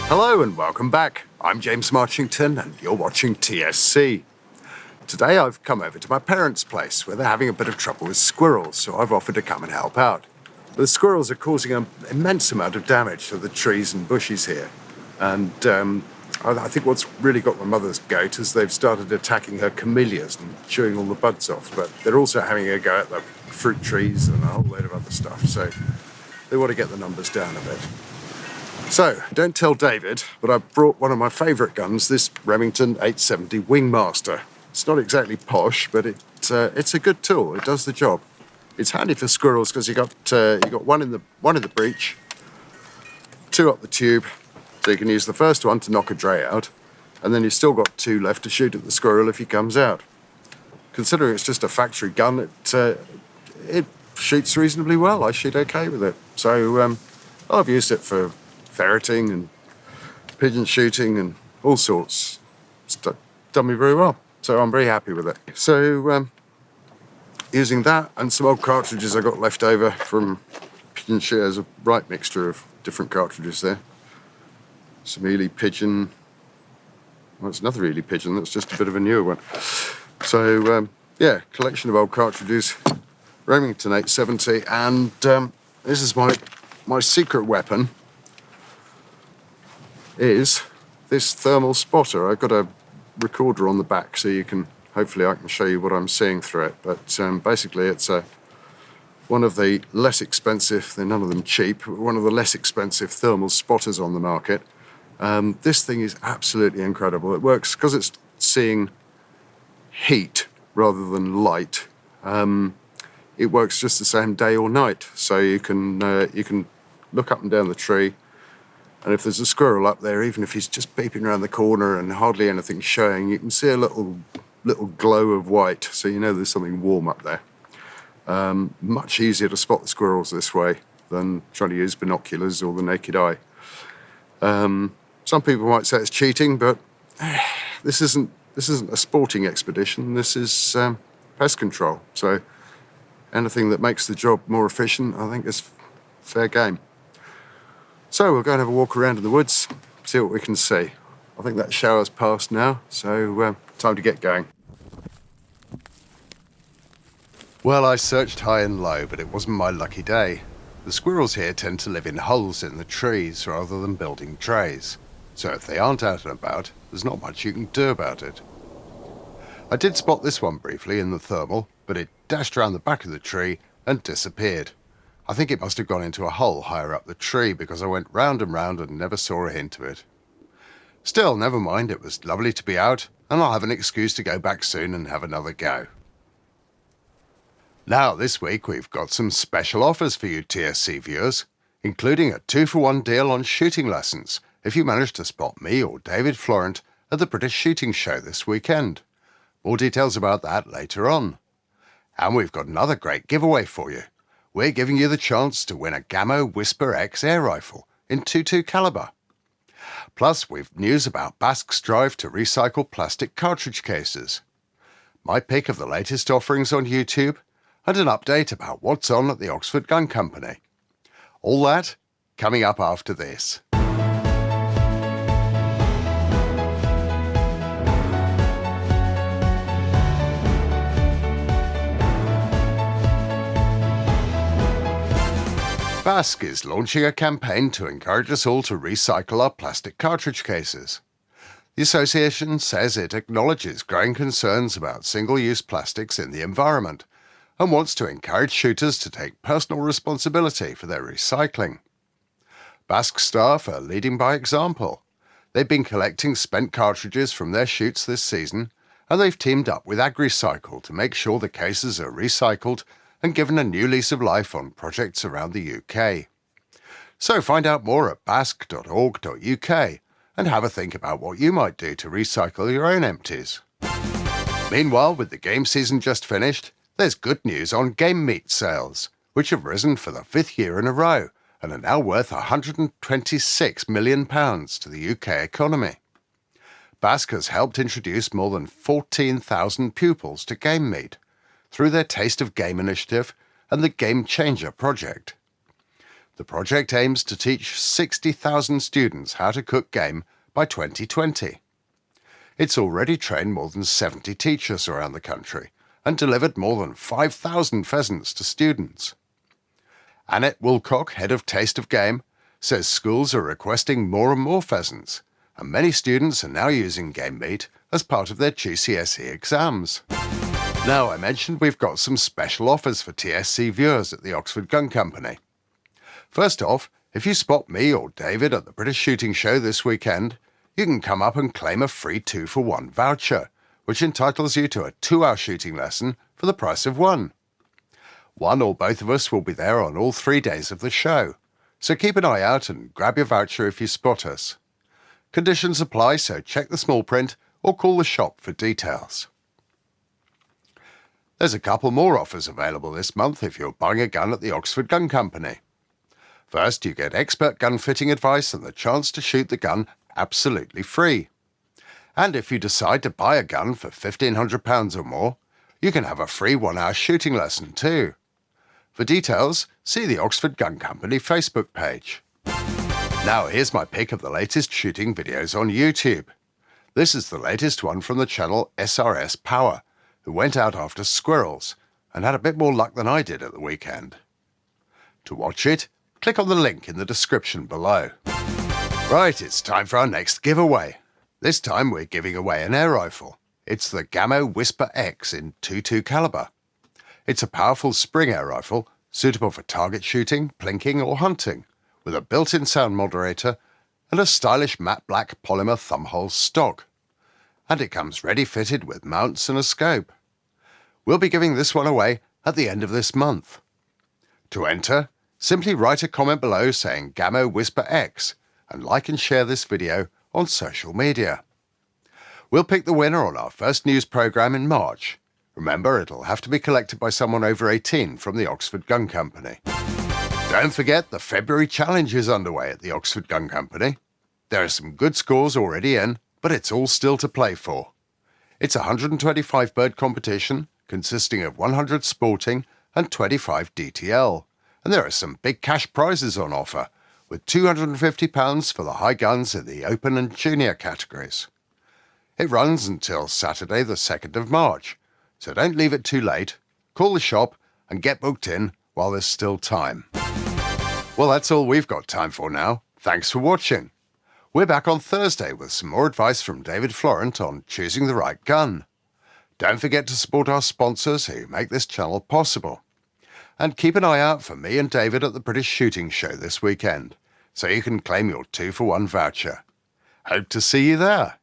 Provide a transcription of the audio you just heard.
Hello and welcome back. I'm James Marchington and you're watching TSC. Today I've come over to my parents' place where they're having a bit of trouble with squirrels, so I've offered to come and help out. The squirrels are causing an immense amount of damage to the trees and bushes here. And I think what's really got my mother's goat is they've started attacking her camellias and chewing all the buds off, but they're also having a go at the fruit trees and a whole load of other stuff, so they want to get the numbers down a bit. So, don't tell David, but I brought one of my favourite guns, this Remington 870 Wingmaster. It's not exactly posh, but it's a good tool. It does the job. It's handy for squirrels because you got one in the breech, two up the tube, so you can use the first one to knock a dray out, and then you've still got two left to shoot at the squirrel if he comes out. Considering it's just a factory gun, it shoots reasonably well. I shoot okay with it. So I've used it for ferreting and pigeon shooting and all sorts. It's done me very well. So I'm very happy with it. So using that and some old cartridges I got left over from pigeon shoot, there's a right mixture of different cartridges there. Some Ely pigeon. Well, it's another Ely pigeon. That's just a bit of a newer one. So yeah, collection of old cartridges, Remington 870, and this is my secret weapon. Is this thermal spotter. I've got a recorder on the back, so hopefully I can show you what I'm seeing through it. But basically it's one of the less expensive, they're none of them cheap, but one of the less expensive thermal spotters on the market. This thing is absolutely incredible. It works because it's seeing heat rather than light. It works just the same day or night, so you can look up and down the tree. And if there's a squirrel up there, even if he's just peeping around the corner and hardly anything showing, you can see a little glow of white, so you know there's something warm up there. Much easier to spot the squirrels this way than trying to use binoculars or the naked eye. Some people might say it's cheating, but this isn't a sporting expedition. This is pest control. So anything that makes the job more efficient, I think, is fair game. So we'll go and have a walk around in the woods, see what we can see. I think that shower's passed now, so time to get going. Well, I searched high and low, but it wasn't my lucky day. The squirrels here tend to live in holes in the trees rather than building trays. So if they aren't out and about, there's not much you can do about it. I did spot this one briefly in the thermal, but it dashed around the back of the tree and disappeared. I think it must have gone into a hole higher up the tree because I went round and round and never saw a hint of it. Still, never mind, it was lovely to be out, and I'll have an excuse to go back soon and have another go. Now, this week we've got some special offers for you TSC viewers, including a 2-for-1 deal on shooting lessons if you manage to spot me or David Florent at the British Shooting Show this weekend. More details about that later on. And we've got another great giveaway for you. We're giving you the chance to win a Gammo Whisper X air rifle in .22 caliber. Plus, we've news about BASC's drive to recycle plastic cartridge cases, my pick of the latest offerings on YouTube, and an update about what's on at the Oxford Gun Company. All that coming up after this. BASC is launching a campaign to encourage us all to recycle our plastic cartridge cases. The association says it acknowledges growing concerns about single-use plastics in the environment and wants to encourage shooters to take personal responsibility for their recycling. BASC staff are leading by example. They've been collecting spent cartridges from their shoots this season, and they've teamed up with AgRecycle to make sure the cases are recycled and given a new lease of life on projects around the UK. So find out more at basc.org.uk and have a think about what you might do to recycle your own empties. Meanwhile, with the game season just finished, there's good news on game meat sales, which have risen for the 5th year in a row and are now worth £126 million to the UK economy. BASC has helped introduce more than 14,000 pupils to game meat through their Taste of Game initiative and the Game Changer project. The project aims to teach 60,000 students how to cook game by 2020. It's already trained more than 70 teachers around the country and delivered more than 5,000 pheasants to students. Annette Woolcock, head of Taste of Game, says schools are requesting more and more pheasants, and many students are now using game meat as part of their GCSE exams. Now, I mentioned we've got some special offers for TSC viewers at the Oxford Gun Company. First off, if you spot me or David at the British Shooting Show this weekend, you can come up and claim a free 2-for-1 voucher, which entitles you to a 2-hour shooting lesson for the price of one. One or both of us will be there on all 3 days of the show, so keep an eye out and grab your voucher if you spot us. Conditions apply, so check the small print or call the shop for details. There's a couple more offers available this month if you're buying a gun at the Oxford Gun Company. First, you get expert gun fitting advice and the chance to shoot the gun absolutely free. And if you decide to buy a gun for £1,500 or more, you can have a free 1-hour shooting lesson too. For details, see the Oxford Gun Company Facebook page. Now here's my pick of the latest shooting videos on YouTube. This is the latest one from the channel SRS Power, who went out after squirrels and had a bit more luck than I did at the weekend. To watch it, click on the link in the description below. Right, it's time for our next giveaway. This time we're giving away an air rifle. It's the Gammo Whisper X in .22 caliber. It's a powerful spring air rifle, suitable for target shooting, plinking or hunting, with a built-in sound moderator and a stylish matte black polymer thumbhole stock. And it comes ready fitted with mounts and a scope. We'll be giving this one away at the end of this month. To enter, simply write a comment below saying Gammo Whisper X and like and share this video on social media. We'll pick the winner on our first news programme in March. Remember, it'll have to be collected by someone over 18 from the Oxford Gun Company. Don't forget the February challenge is underway at the Oxford Gun Company. There are some good scores already in, but it's all still to play for. It's a 125 bird competition consisting of 100 sporting and 25 DTL. And there are some big cash prizes on offer, with £250 for the high guns in the open and junior categories. It runs until Saturday the 2nd of March, so don't leave it too late. Call the shop and get booked in while there's still time. Well, that's all we've got time for now. Thanks for watching. We're back on Thursday with some more advice from David Florent on choosing the right gun. Don't forget to support our sponsors who make this channel possible. And keep an eye out for me and David at the British Shooting Show this weekend, so you can claim your 2-for-1 voucher. Hope to see you there.